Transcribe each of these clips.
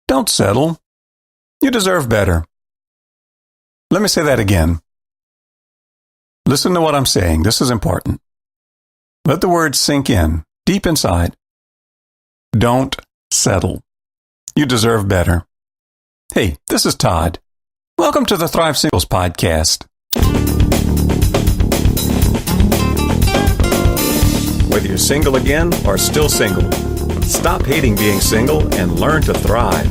Don't settle. You deserve better. Let me say that again. Listen to what I'm saying. This is important. Let the words sink in, deep inside. Don't settle. You deserve better. Hey, this is Todd. Welcome to the Thrive Singles Podcast. Whether you're single again or still single, stop hating being single and learn to thrive.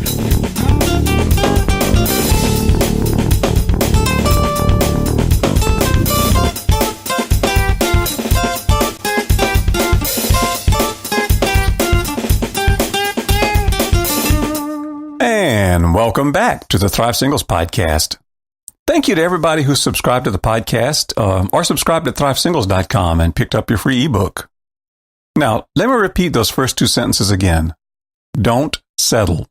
And welcome back to the Thrive Singles Podcast. Thank you to everybody who subscribed to the podcast or subscribed at thrivesingles.com and picked up your free ebook. Now, let me repeat those first two sentences again. Don't settle.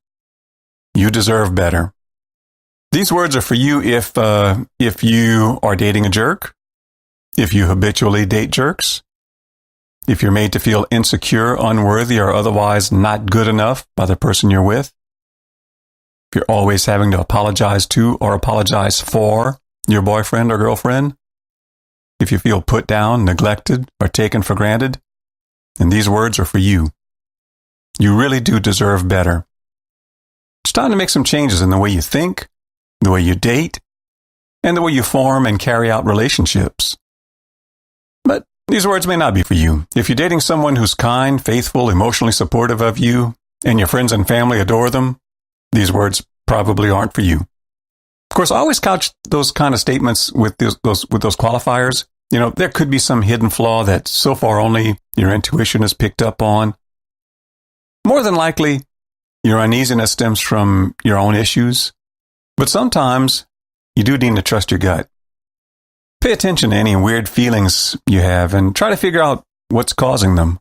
You deserve better. These words are for you if you are dating a jerk, if you habitually date jerks, if you're made to feel insecure, unworthy, or otherwise not good enough by the person you're with, if you're always having to apologize to or apologize for your boyfriend or girlfriend, if you feel put down, neglected, or taken for granted, and these words are for you. You really do deserve better. It's time to make some changes in the way you think, the way you date, and the way you form and carry out relationships. But these words may not be for you. If you're dating someone who's kind, faithful, emotionally supportive of you, and your friends and family adore them, these words probably aren't for you. Of course, I always couch those kind of statements with those qualifiers. You know, there could be some hidden flaw that so far only your intuition has picked up on. More than likely, your uneasiness stems from your own issues. But sometimes you do need to trust your gut. Pay attention to any weird feelings you have and try to figure out what's causing them.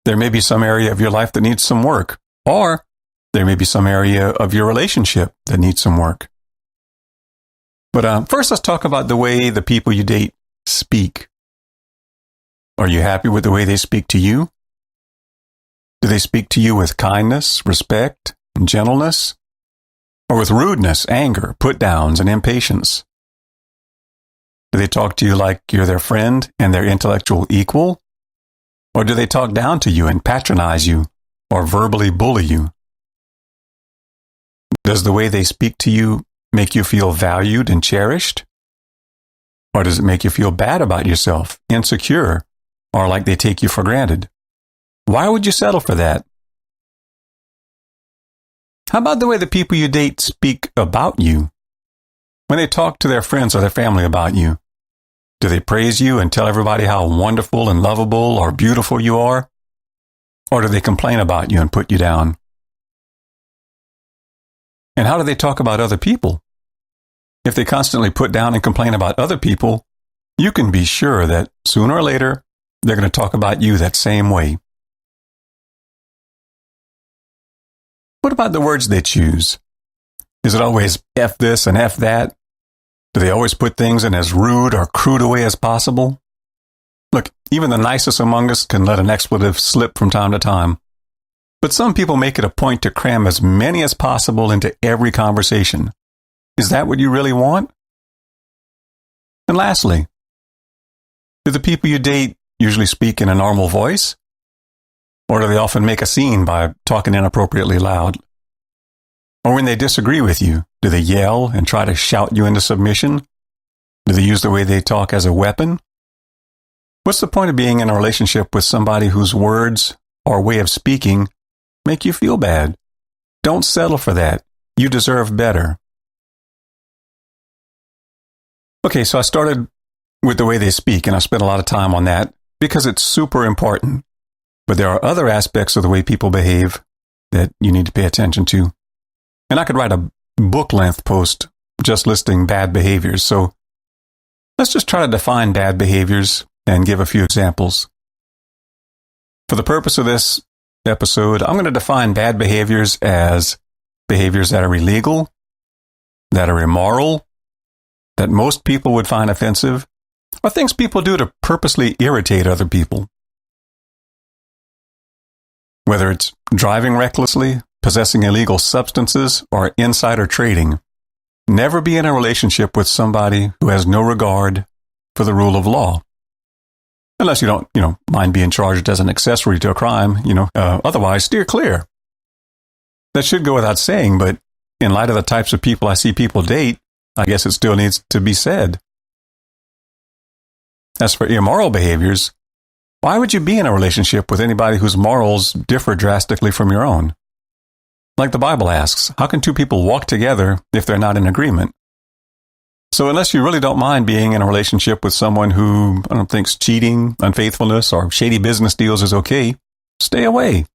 There may be some area of your life that needs some work, or there may be some area of your relationship that needs some work. But first, let's talk about the way the people you date speak. Are you happy with the way they speak to you? Do they speak to you with kindness, respect, and gentleness? Or with rudeness, anger, put-downs, and impatience? Do they talk to you like you're their friend and their intellectual equal? Or do they talk down to you and patronize you or verbally bully you? Does the way they speak to you make you feel valued and cherished? Or does it make you feel bad about yourself, insecure, or like they take you for granted? Why would you settle for that? How about the way the people you date speak about you? When they talk to their friends or their family about you, do they praise you and tell everybody how wonderful and lovable or beautiful you are? Or do they complain about you and put you down? And how do they talk about other people? If they constantly put down and complain about other people, you can be sure that sooner or later, they're going to talk about you that same way. What about the words they choose? Is it always F this and F that? Do they always put things in as rude or crude a way as possible? Look, even the nicest among us can let an expletive slip from time to time. But some people make it a point to cram as many as possible into every conversation. Is that what you really want? And lastly, do the people you date usually speak in a normal voice? Or do they often make a scene by talking inappropriately loud? Or when they disagree with you, do they yell and try to shout you into submission? Do they use the way they talk as a weapon? What's the point of being in a relationship with somebody whose words or way of speaking make you feel bad? Don't settle for that. You deserve better. Okay, so I started with the way they speak, and I spent a lot of time on that because it's super important. But there are other aspects of the way people behave that you need to pay attention to. And I could write a book-length post just listing bad behaviors. So let's just try to define bad behaviors and give a few examples. For the purpose of this episode, I'm going to define bad behaviors as behaviors that are illegal, that are immoral, that most people would find offensive, or things people do to purposely irritate other people. Whether it's driving recklessly, possessing illegal substances, or insider trading. Never be in a relationship with somebody who has no regard for the rule of law. Unless you don't, mind being charged as an accessory to a crime, otherwise steer clear. That should go without saying, but in light of the types of people I see people date, I guess it still needs to be said. As for immoral behaviors, why would you be in a relationship with anybody whose morals differ drastically from your own? Like the Bible asks, how can two people walk together if they're not in agreement? So unless you really don't mind being in a relationship with someone who thinks cheating, unfaithfulness, or shady business deals is okay, stay away.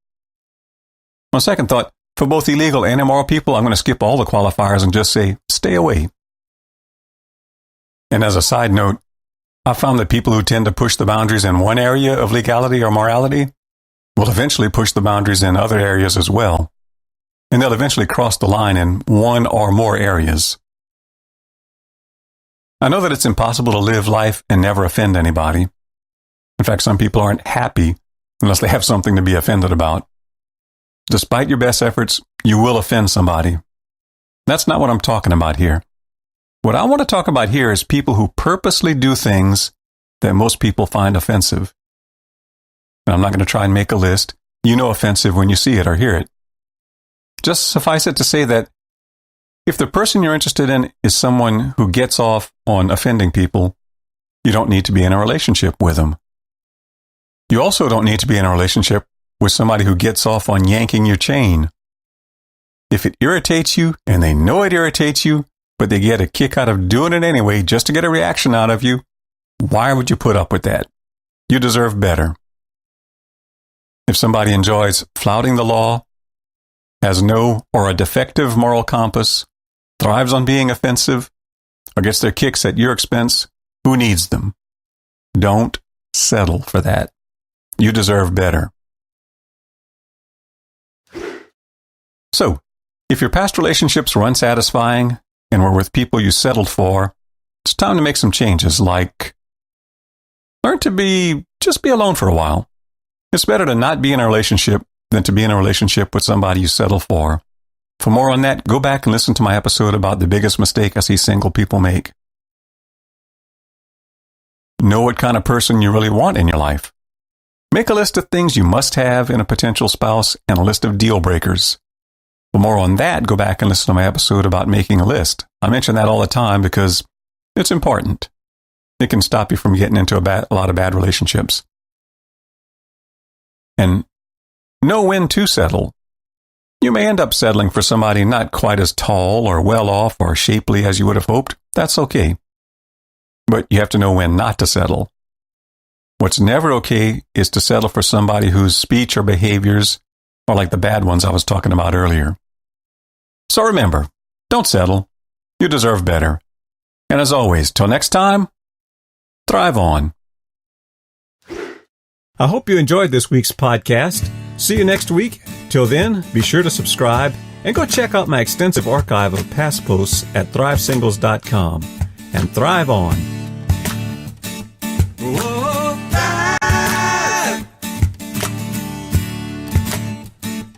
On second thought, for both illegal and immoral people, I'm going to skip all the qualifiers and just say, stay away. And as a side note, I found that people who tend to push the boundaries in one area of legality or morality will eventually push the boundaries in other areas as well. And they'll eventually cross the line in one or more areas. I know that it's impossible to live life and never offend anybody. In fact, some people aren't happy unless they have something to be offended about. Despite your best efforts, you will offend somebody. That's not what I'm talking about here. What I want to talk about here is people who purposely do things that most people find offensive. And I'm not going to try and make a list. You know offensive when you see it or hear it. Just suffice it to say that if the person you're interested in is someone who gets off on offending people, you don't need to be in a relationship with them. You also don't need to be in a relationship with somebody who gets off on yanking your chain. If it irritates you and they know it irritates you, but they get a kick out of doing it anyway just to get a reaction out of you, why would you put up with that? You deserve better. If somebody enjoys flouting the law, has no or a defective moral compass, thrives on being offensive, or gets their kicks at your expense, who needs them? Don't settle for that. You deserve better. So, if your past relationships were unsatisfying and were with people you settled for, it's time to make some changes, like learn to just be alone for a while. It's better to not be in a relationship than to be in a relationship with somebody you settle for. For more on that, go back and listen to my episode about the biggest mistake I see single people make. Know what kind of person you really want in your life. Make a list of things you must have in a potential spouse and a list of deal breakers. For more on that, go back and listen to my episode about making a list. I mention that all the time because it's important. It can stop you from getting into a lot of bad relationships. And know when to settle. You may end up settling for somebody not quite as tall or well off or shapely as you would have hoped. That's okay. But you have to know when not to settle. What's never okay is to settle for somebody whose speech or behaviors are like the bad ones I was talking about earlier. So remember, don't settle. You deserve better. And as always, till next time, thrive on. I hope you enjoyed this week's podcast. See you next week. Till then, be sure to subscribe and go check out my extensive archive of past posts at thrivesingles.com. And thrive on. Whoa, thrive.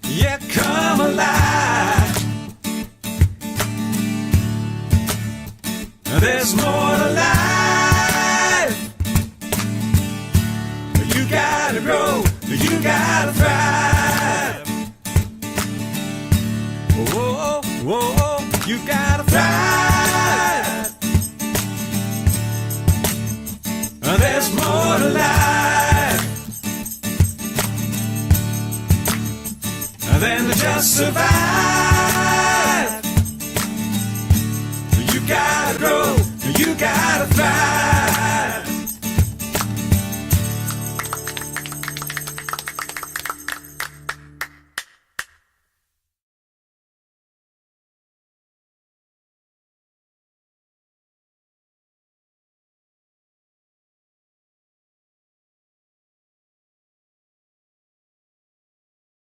Yeah, come alive. There's more to life. You gotta grow, you gotta thrive. Whoa, whoa, you gotta thrive. There's more to life than to just survive.